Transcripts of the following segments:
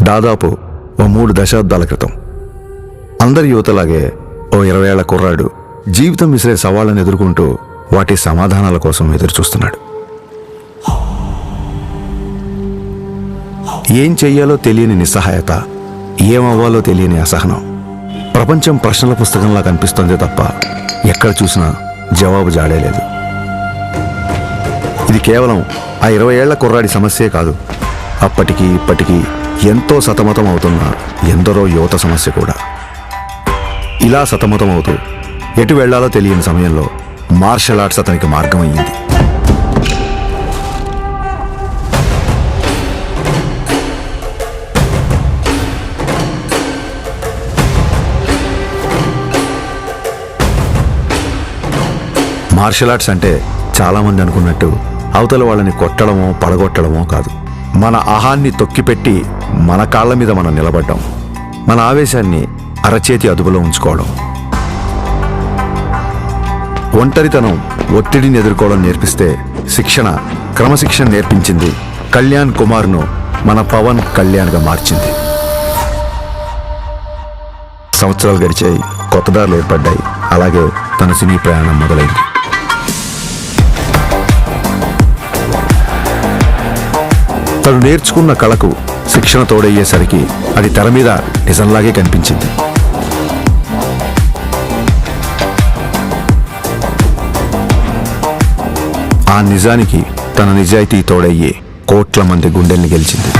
దాదాపు ఓ 3 దశాబ్దాల క్రితం. అందరి యువతలాగే ఓ 20 ఏళ్ల కుర్రాడు జీవితం విసిరే సవాళ్ళను ఎదుర్కొంటూ వాటి సమాధానాల కోసం ఎదురుచూస్తున్నాడు. ఏం చెయ్యాలో తెలియని నిస్సహాయత, ఏమవ్వాలో తెలియని అసహనం. ప్రపంచం ప్రశ్నల పుస్తకంలా కనిపిస్తోంది తప్ప ఎక్కడ చూసినా జవాబు జాడేలేదు. ఇది కేవలం ఆ 20 ఏళ్ల కుర్రాడి సమస్యే కాదు, అప్పటికి ఇప్పటికీ ఎంతో సతమతం అవుతున్న ఎందరో యువత సమస్య కూడా. ఇలా సతమతం అవుతూ ఎటు వెళ్లాలో తెలియని సమయంలో మార్షల్ ఆర్ట్స్ అతనికి మార్గం అయ్యింది. మార్షల్ ఆర్ట్స్ అంటే చాలామంది అనుకున్నట్టు అవతల వాళ్ళని కొట్టడమో పడగొట్టడమో కాదు. మన అహాన్ని తొక్కిపెట్టి మన కాళ్ళ మీద మనం నిలబడ్డం, మన ఆవేశాన్ని అరచేతి అదుపులో ఉంచుకోవడం, ఒంటరితనం, ఒత్తిడిని ఎదుర్కోవడం నేర్పిస్తే శిక్షణ, క్రమశిక్షణ నేర్పించింది కళ్యాణ్ కుమార్ను మన పవన్ కళ్యాణ్గా మార్చింది. సంవత్సరాలు గడిచాయి, కొత్త దారులు ఏర్పడ్డాయి. అలాగే తన సినీ ప్రయాణం మొదలైంది. తను నేర్చుకున్న కళకు శిక్షణ తోడయ్యేసరికి అది తెర మీద నిజంలాగే కనిపించింది. ఆ నిజానికి తన నిజాయితీ తోడయ్యే కోట్ల మంది గుండెల్ని గెలిచింది.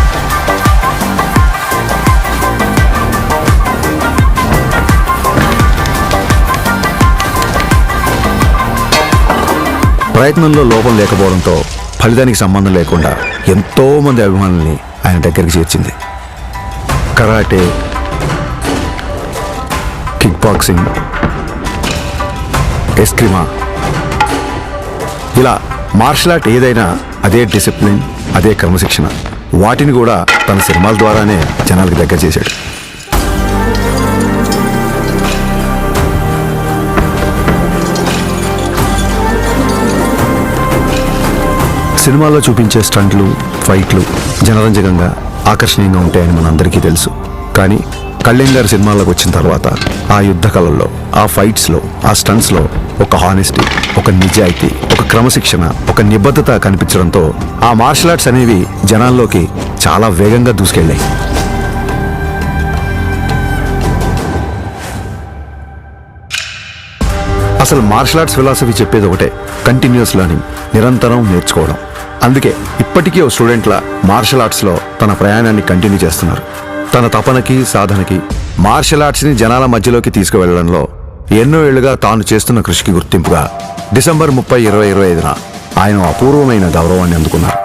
ప్రయత్నంలో లోపం లేకపోవడంతో ఫలితానికి సంబంధం లేకుండా ఎంతో మంది అభిమానుల్ని ఆయన దగ్గరికి చేర్చింది. కరాటే, కిక్ బాక్సింగ్, ఎస్క్రిమా, ఇలా మార్షల్ ఆర్ట్ ఏదైనా అదే డిసిప్లిన్, అదే క్రమశిక్షణ. వాటిని కూడా తన సినిమాల ద్వారానే జనాలకు దగ్గర చేశాడు. సినిమాల్లో చూపించే స్టంట్లు, ఫైట్లు జనరంజకంగా, ఆకర్షణీయంగా ఉంటాయని మనందరికీ తెలుసు. కానీ కళ్యాణ్ గారి సినిమాల్లోకి వచ్చిన తర్వాత ఆ యుద్ధ కళల్లో, ఆ ఫైట్స్లో, ఆ స్టంట్స్లో ఒక హానెస్టీ, ఒక నిజాయితీ, ఒక క్రమశిక్షణ, ఒక నిబద్ధత కనిపించడంతో ఆ మార్షల్ ఆర్ట్స్ అనేవి జనాల్లోకి చాలా వేగంగా దూసుకెళ్ళాయి. అసలు మార్షల్ ఆర్ట్స్ ఫిలాసఫీ చెప్పేది ఒకటే, కంటిన్యూస్ లెర్నింగ్, నిరంతరం నేర్చుకోవడం. అందుకే ఇప్పటికీ ఓ స్టూడెంట్లా మార్షల్ ఆర్ట్స్లో తన ప్రయాణాన్ని కంటిన్యూ చేస్తున్నారు. తన తపనకి, సాధనకి, మార్షల్ ఆర్ట్స్ని జనాల మధ్యలోకి తీసుకువెళ్లడంలో ఎన్నో ఏళ్లుగా తాను చేస్తున్న కృషికి గుర్తింపుగా డిసెంబర్ 30, 2025న ఆయన అపూర్వమైన గౌరవాన్ని అందుకున్నారు.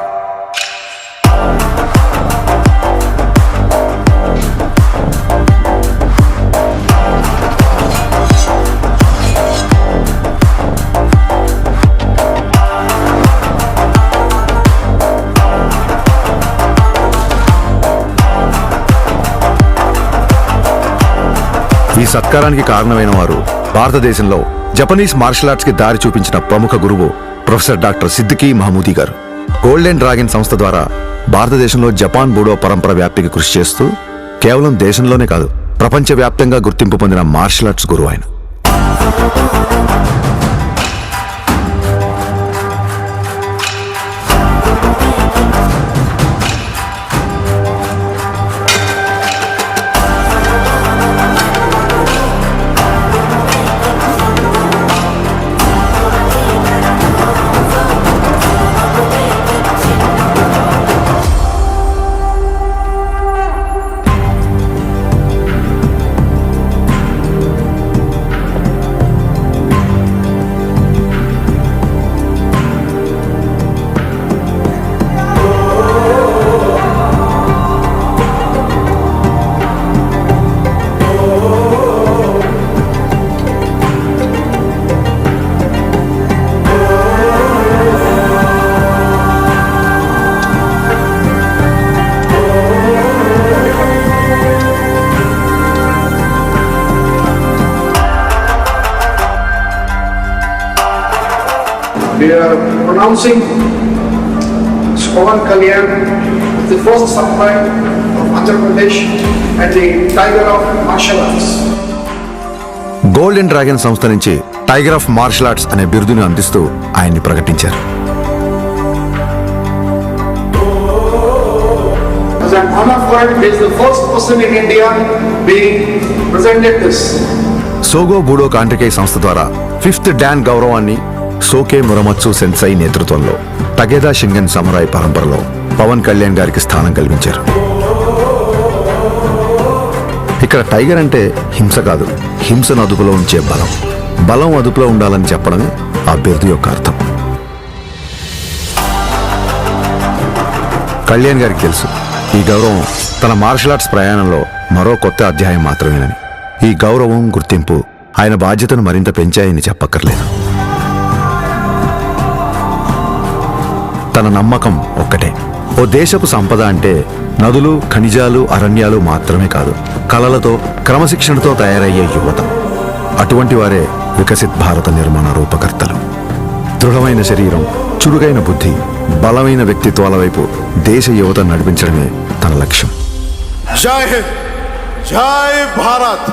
ఈ సత్కారానికి కారణమైన వారు భారతదేశంలో జపనీస్ మార్షల్ ఆర్ట్స్ కి దారి చూపించిన ప్రముఖ గురువు ప్రొఫెసర్ డాక్టర్ సిద్దికీ మహమూదీ గారు. గోల్డెన్ డ్రాగన్ సంస్థ ద్వారా భారతదేశంలో జపాన్ బూడో పరంపర వ్యాప్తికి కృషి చేస్తూ కేవలం దేశంలోనే కాదు, ప్రపంచవ్యాప్తంగా గుర్తింపు పొందిన మార్షల్ ఆర్ట్స్ గురువు ఆయన. We are pronouncing Pawan Kalyan, the first samurai of Andhra Pradesh and the Tiger of Martial Arts. Golden dragon సంస్థ నుంచి టైగర్ ఆఫ్ మార్షల్ ఆర్ట్స్ అనే బిరుదును అందిస్తూ ఆయన్ని ప్రకటించారు. As an honor for it, he is the first person in India being presented this. సోగో బూడో కాంట్రికై సంస్థ ద్వారా 5th don గౌరవాన్ని సోకే మురమత్సు సెన్సై నేతృత్వంలో టగేదా షింగన్ సమురాయ్ పరంపరలో పవన్ కళ్యాణ్ గారికి స్థానం కల్పించారు. ఇక్కడ టైగర్ అంటే హింస కాదు, హింసను అదుపులో ఉంచే బలం. బలం అదుపులో ఉండాలని చెప్పడమే ఆ బిరుదు యొక్క అర్థం. కళ్యాణ్ గారికి తెలుసు ఈ గౌరవం తన మార్షల్ ఆర్ట్స్ ప్రయాణంలో మరో కొత్త అధ్యాయం మాత్రమేనని. ఈ గౌరవం, గుర్తింపు ఆయన బాధ్యతను మరింత పెంచాయని చెప్పక్కర్లేదు. తన నమ్మకం ఒక్కటే, ఓ దేశపు సంపద అంటే నదులు, ఖనిజాలు, అరణ్యాలు మాత్రమే కాదు, కళలతో, క్రమశిక్షణతో తయారయ్యే యువత. అటువంటి వారే వికసిత్ భారత నిర్మాణ రూపకర్తలు. దృఢమైన శరీరం, చురుగైన బుద్ధి, బలమైన వ్యక్తిత్వాల వైపు దేశ యువత నడిపించడమే తన లక్ష్యం. జై హింద్, జై భారత్.